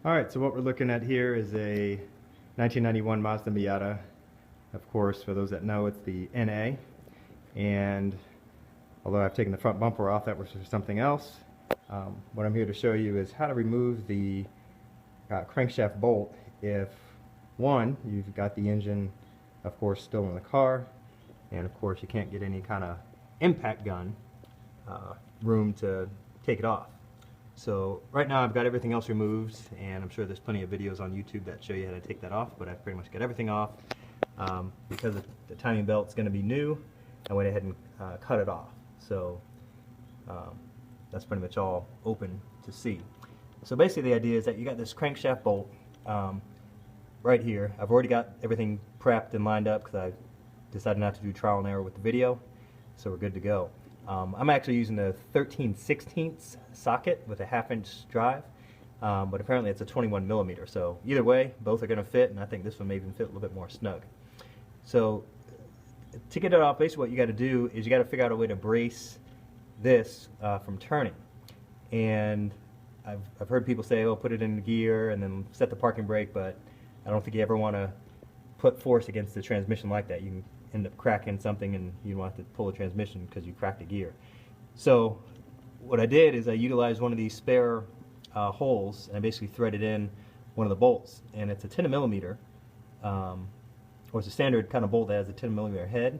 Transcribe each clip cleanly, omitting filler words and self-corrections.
Alright, so what we're looking at here is a 1991 Mazda Miata. Of course, for those that know, it's the NA. And although I've taken the front bumper off, that was for something else. What I'm here to show you is how to remove the crankshaft bolt if, one, you've got the engine, of course, still in the car, and of course you can't get any kind of impact gun room to take it off. So right now I've got everything else removed, and I'm sure there's plenty of videos on YouTube that show you how to take that off, but I've pretty much got everything off. Because the timing belt's going to be new, I went ahead and cut it off. So that's pretty much all open to see. So basically the idea is that you got this crankshaft bolt right here. I've already got everything prepped and lined up because I decided not to do trial and error with the video, so we're good to go. I'm actually using a 13/16 socket with a 1/2-inch drive, but apparently it's a 21mm, so either way both are going to fit, and I think this one may even fit a little bit more snug. So to get it off, basically what you got to do is you got to figure out a way to brace this from turning. And I've heard people say, oh, put it in gear and then set the parking brake, but I don't think you ever want to put force against the transmission like that. You can end up cracking something and you don't have to pull the transmission because you cracked a gear. So what I did is I utilized one of these spare holes, and I basically threaded in one of the bolts, and it's a 10mm, or it's a standard kind of bolt that has a 10mm head,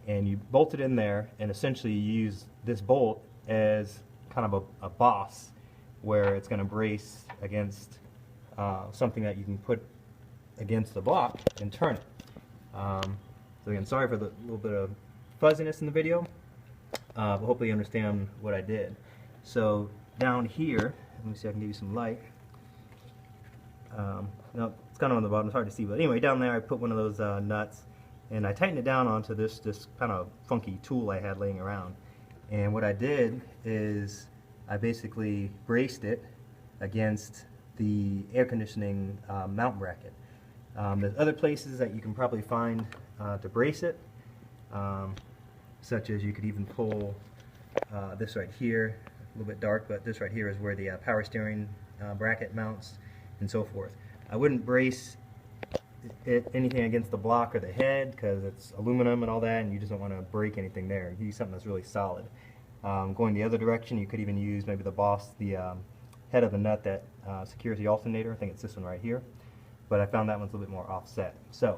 and you bolt it in there, and essentially you use this bolt as kind of a boss where it's going to brace against something that you can put against the block and turn it. So again, sorry for the little bit of fuzziness in the video, but hopefully you understand what I did. So down here, let me see if I can give you some light. No, it's kind of on the bottom, it's hard to see, but anyway, down there I put one of those nuts, and I tightened it down onto this kind of funky tool I had laying around. And what I did is I basically braced it against the air conditioning mount bracket. There's other places that you can probably find to brace it, such as you could even pull this right here, a little bit dark, but this right here is where the power steering bracket mounts and so forth. I wouldn't brace anything against the block or the head because it's aluminum and all that, and you just don't want to break anything there. You use something that's really solid. Going the other direction, you could even use maybe the head of the nut that secures the alternator. I think it's this one right here, but I found that one's a little bit more offset. So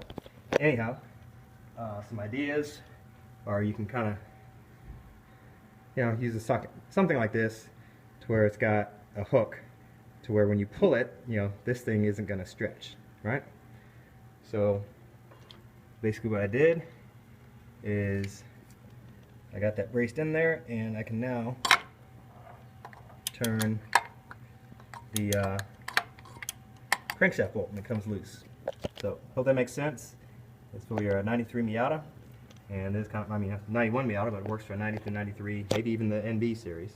anyhow, some ideas, or you can kind of use a socket, something like this, to where it's got a hook to where when you pull it, this thing isn't going to stretch, right? So basically what I did is I got that braced in there, and I can now turn the crankshaft bolt and it comes loose. So hope that makes sense. It's for your 93 Miata, and this kind of, 91 Miata, but it works for 90 to 93, maybe even the NB series.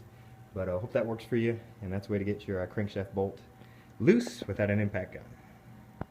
But I hope that works for you, and that's the way to get your crankshaft bolt loose without an impact gun.